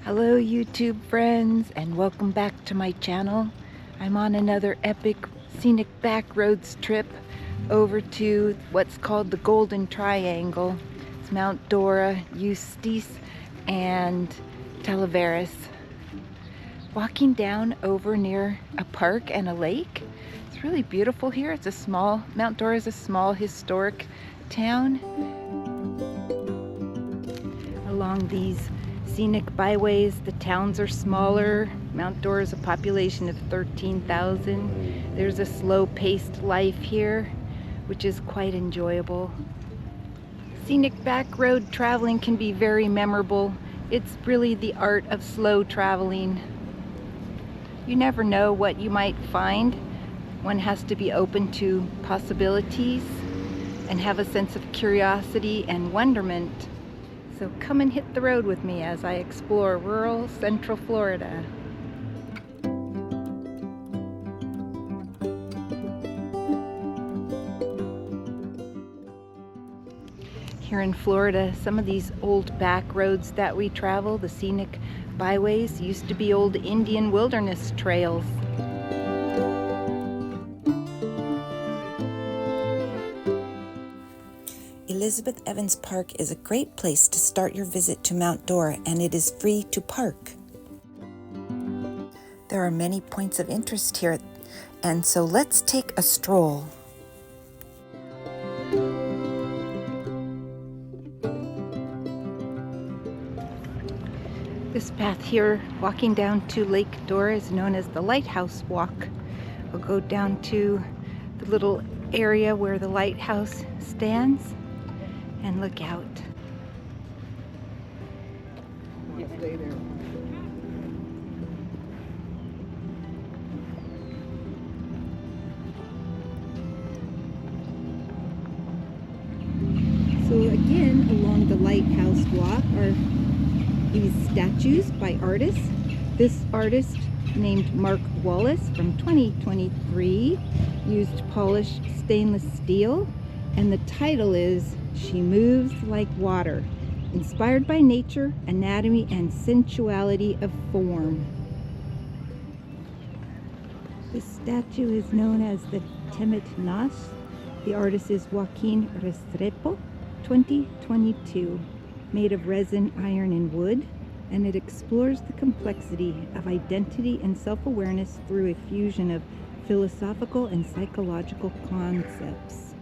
Hello YouTube friends, and welcome back to my channel. I'm on another epic scenic backroads trip over to what's called the Golden Triangle. It's Mount Dora, Eustis, and Tavares. Walking down over near a park and a lake. It's really beautiful here. Mount Dora is a small historic town. Along these scenic byways, the towns are smaller. Mount Dora is a population of 13,000. There's a slow-paced life here, which is quite enjoyable. Scenic back road traveling can be very memorable. It's really the art of slow traveling. You never know what you might find. One has to be open to possibilities and have a sense of curiosity and wonderment. So come and hit the road with me as I explore rural Central Florida. Here in Florida, some of these old back roads that we travel, the scenic byways, used to be old Indian wilderness trails. Elizabeth Evans Park is a great place to start your visit to Mount Dora, and it is free to park. There are many points of interest here, and so let's take a stroll. This path here, walking down to Lake Dora, is known as the Lighthouse Walk. We'll go down to the little area where the lighthouse stands and look out. You stay there. So again, along the Lighthouse Walk are these statues by artists. This artist, named Mark Wallace from 2023, used polished stainless steel, and the title is "She Moves Like Water," inspired by nature, anatomy, and sensuality of form. This statue is known as the Temet Nas. The artist is Joaquin Restrepo, 2022, made of resin, iron, and wood, and it explores the complexity of identity and self-awareness through a fusion of philosophical and psychological concepts.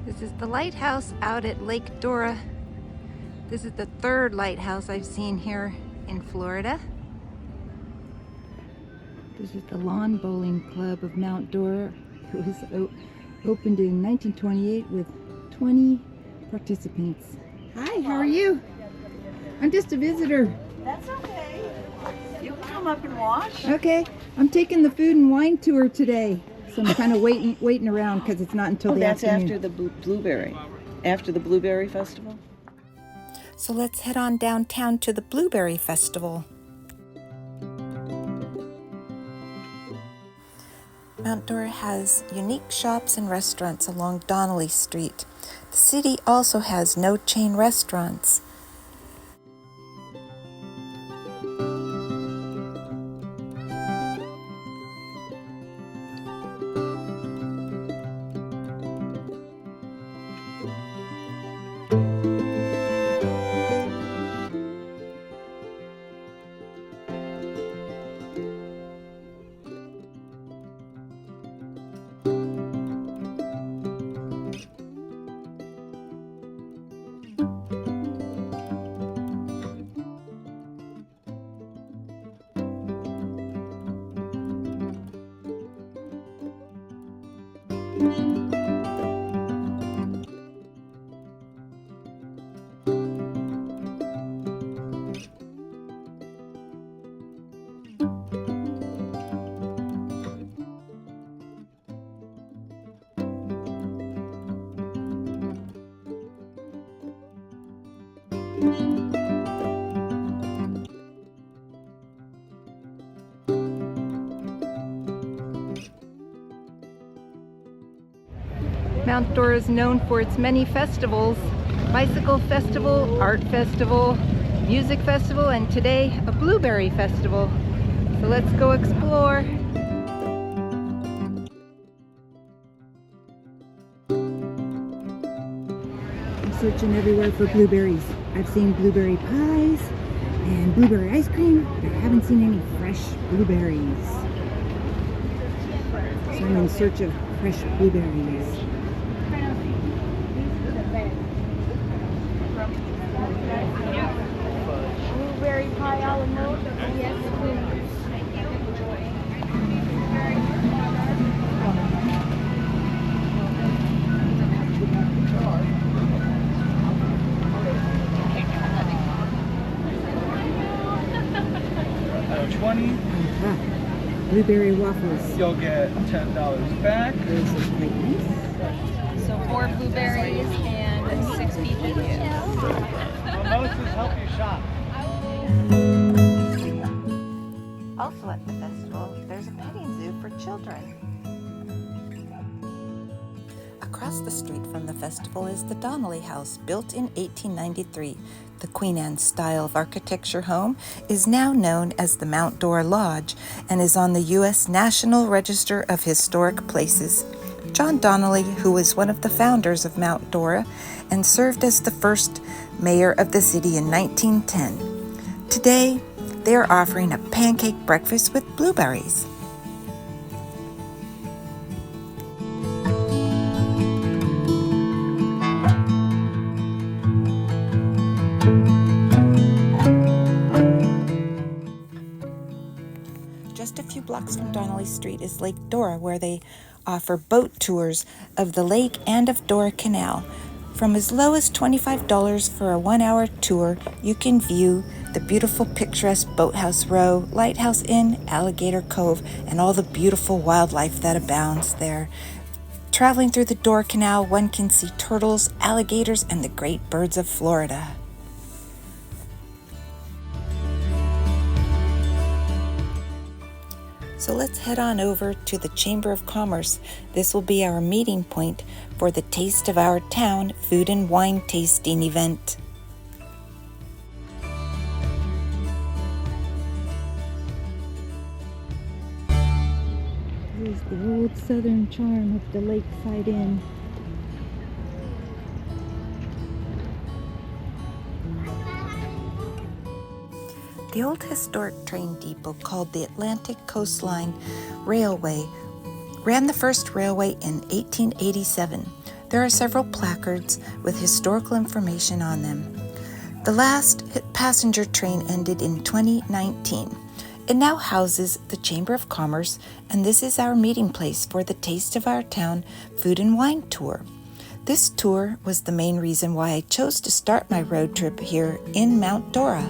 This is the lighthouse out at Lake Dora. This is the third lighthouse I've seen here in Florida. This is the Lawn Bowling Club of Mount Dora. It was opened in 1928 with 20 participants. Hi, how are you? I'm just a visitor. That's okay. You can come up and watch. Okay, I'm taking the food and wine tour today. So I'm kind of waiting around because it's not until the That's afternoon. after the blueberry. After the Blueberry Festival. So let's head on downtown to the Blueberry Festival. Mount Dora has unique shops and restaurants along Donally Street. The city also has no chain restaurants. Mount Dora is known for its many festivals: bicycle festival, art festival, music festival, and today a blueberry festival. So let's go explore. I'm searching everywhere for blueberries. I've seen blueberry pies and blueberry ice cream, but I haven't seen any fresh blueberries. So I'm in search of fresh blueberries. Blueberry pie a la mode? Yes, please. Blueberry waffles. You'll get $10 back. This is quite nice. So 4 blueberries and 6 peaches. Mimosas help you shop. Also at the festival, there's a petting zoo for children. Across the street from the festival is the Donally House, built in 1893. The Queen Anne style of architecture home is now known as the Mount Dora Lodge and is on the U.S. National Register of Historic Places. John Donally, who was one of the founders of Mount Dora and served as the first mayor of the city in 1910. Today, they are offering a pancake breakfast with blueberries. Just a few blocks from Donally Street is Lake Dora, where they offer boat tours of the lake and of Dora Canal. From as low as $25 for a 1-hour tour, you can view the beautiful picturesque Boathouse Row, Lighthouse Inn, Alligator Cove, and all the beautiful wildlife that abounds there. Traveling through the Dora Canal, one can see turtles, alligators, and the great birds of Florida. So let's head on over to the Chamber of Commerce. This will be our meeting point for the Taste of Our Town food and wine tasting event. Here's the old southern charm of the Lakeside Inn. The old historic train depot called the Atlantic Coastline Railway ran the first railway in 1887. There are several placards with historical information on them. The last passenger train ended in 2019. It now houses the Chamber of Commerce, and this is our meeting place for the Taste of Our Town food and wine tour. This tour was the main reason why I chose to start my road trip here in Mount Dora.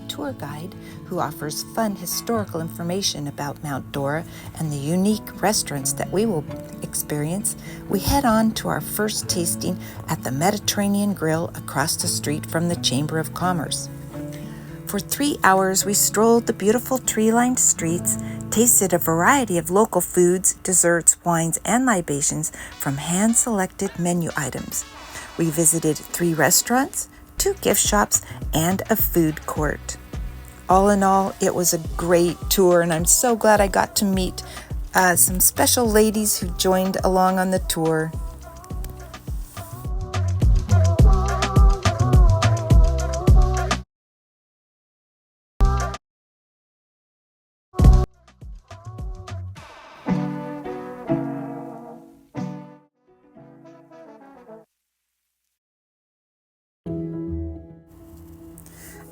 Tour guide who offers fun historical information about Mount Dora and the unique restaurants that we will experience, we head on to our first tasting at the Mediterranean Grill across the street from the Chamber of Commerce. For 3 hours, we strolled the beautiful tree-lined streets, tasted a variety of local foods, desserts, wines, and libations from hand-selected menu items. We visited 3 restaurants, 2 gift shops, and a food court. All in all, it was a great tour, and I'm so glad I got to meet some special ladies who joined along on the tour.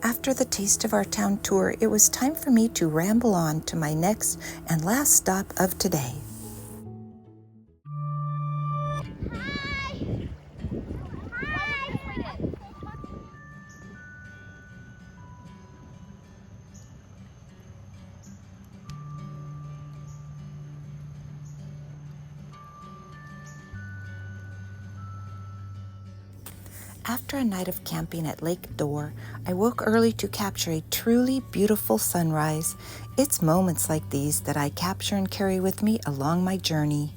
After the Taste of Our Town tour, it was time for me to ramble on to my next and last stop of today. After a night of camping at Lake Dorr, I woke early to capture a truly beautiful sunrise. It's moments like these that I capture and carry with me along my journey.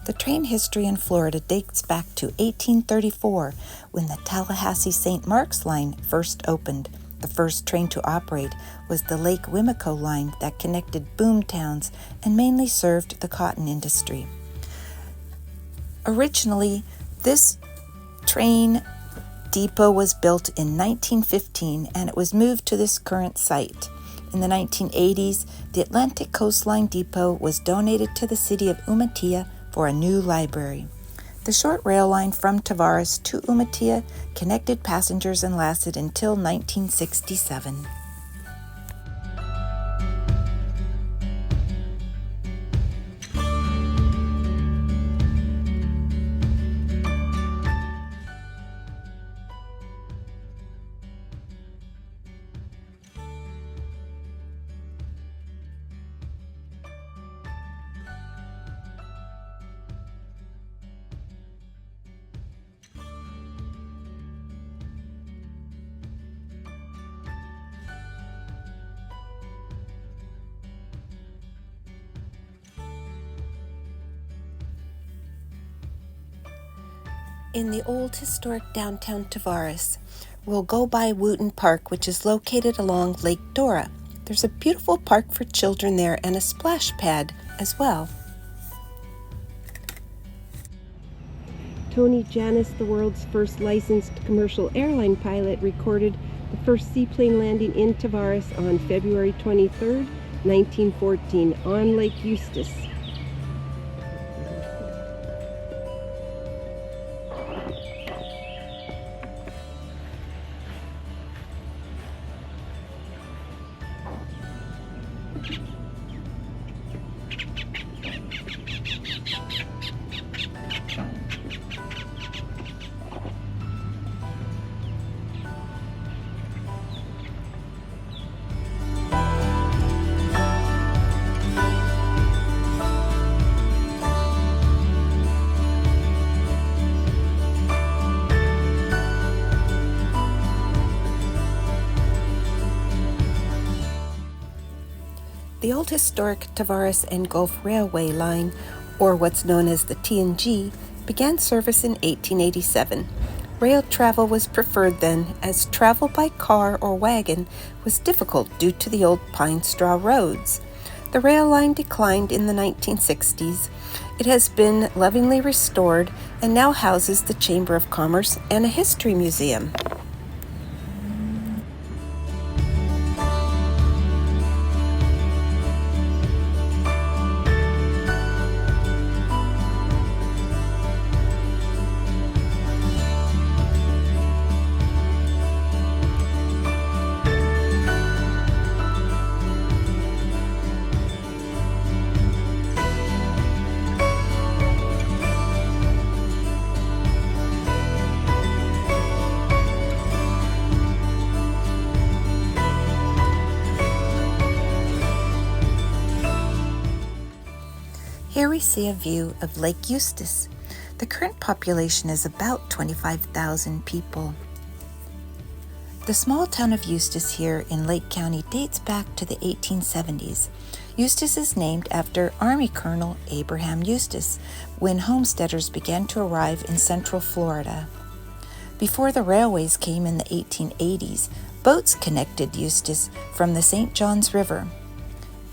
The train history in Florida dates back to 1834 when the Tallahassee-St. Mark's line first opened. The first train to operate was the Lake Wimico line that connected boom towns and mainly served the cotton industry. Originally, this train depot was built in 1915 and it was moved to this current site. In the 1980s, the Atlantic Coastline Depot was donated to the city of Umatilla for a new library. The short rail line from Tavares to Umatilla connected passengers and lasted until 1967. In the old historic downtown Tavares, we'll go by Wooten Park, which is located along Lake Dora. There's a beautiful park for children there and a splash pad as well. Tony Janis, the world's first licensed commercial airline pilot, recorded the first seaplane landing in Tavares on February 23, 1914, on Lake Eustis. The old historic Tavares and Gulf Railway line, or what's known as the T&G, began service in 1887. Rail travel was preferred then, as travel by car or wagon was difficult due to the old pine straw roads. The rail line declined in the 1960s. It has been lovingly restored and now houses the Chamber of Commerce and a history museum. Here we see a view of Lake Eustis. The current population is about 25,000 people. The small town of Eustis here in Lake County dates back to the 1870s. Eustis is named after Army Colonel Abraham Eustis, when homesteaders began to arrive in central Florida. Before the railways came in the 1880s, boats connected Eustis from the St. Johns River.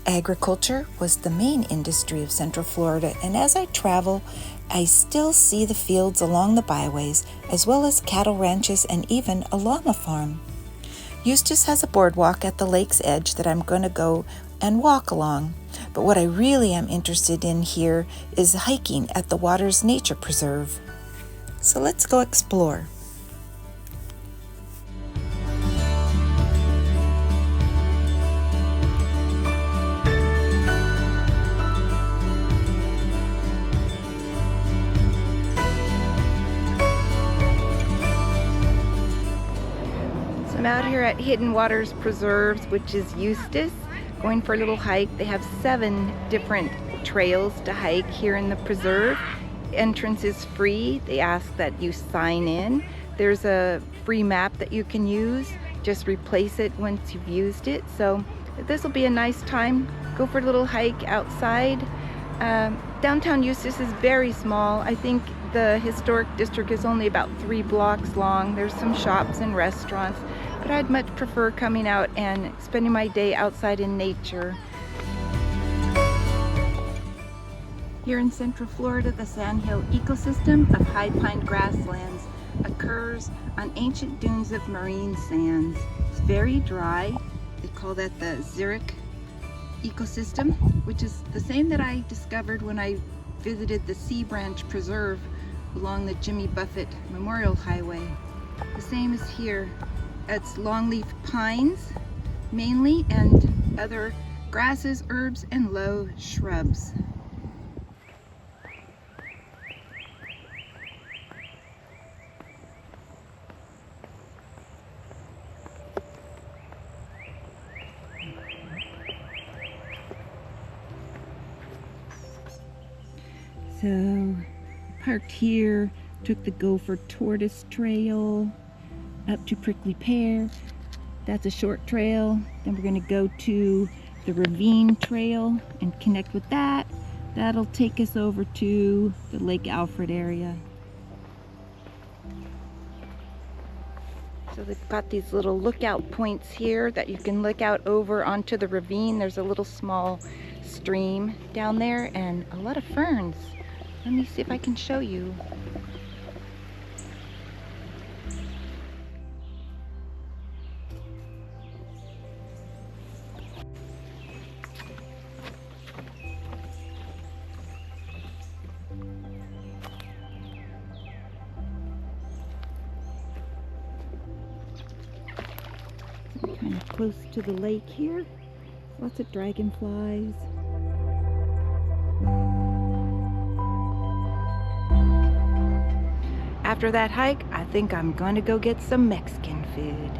Agriculture was the main industry of Central Florida, and as I travel, I still see the fields along the byways, as well as cattle ranches and even a llama farm. Eustis has a boardwalk at the lake's edge that I'm going to go and walk along, but what I really am interested in here is hiking at the water's nature preserve. So let's go explore. out here at Hidden Waters Preserves, which is Eustis, going for a little hike. They have 7 different trails to hike here in the preserve. Entrance is free. They ask that you sign in. There's a free map that you can use. Just replace it once you've used it. So this will be a nice time. Go for a little hike outside. Downtown Eustis is very small. I think the historic district is only about 3 blocks long. There's some shops and restaurants, but I'd much prefer coming out and spending my day outside in nature. Here in Central Florida, the Sandhill ecosystem of high pine grasslands occurs on ancient dunes of marine sands. It's very dry. They call that the xeric ecosystem, which is the same that I discovered when I visited the Sea Branch Preserve along the Jimmy Buffett Memorial Highway. The same is here. It's longleaf pines mainly, and other grasses, herbs, and low shrubs. So, parked here, took the Gopher Tortoise Trail up to Prickly Pear. That's a short trail. Then we're going to go to the Ravine Trail and connect with that. That'll take us over to the Lake Alfred area. So they've got these little lookout points here that you can look out over onto the ravine. There's a little small stream down there and a lot of ferns. Let me see if I can show you. Kind of close to the lake here. Lots of dragonflies. After that hike, I think I'm going to go get some Mexican food.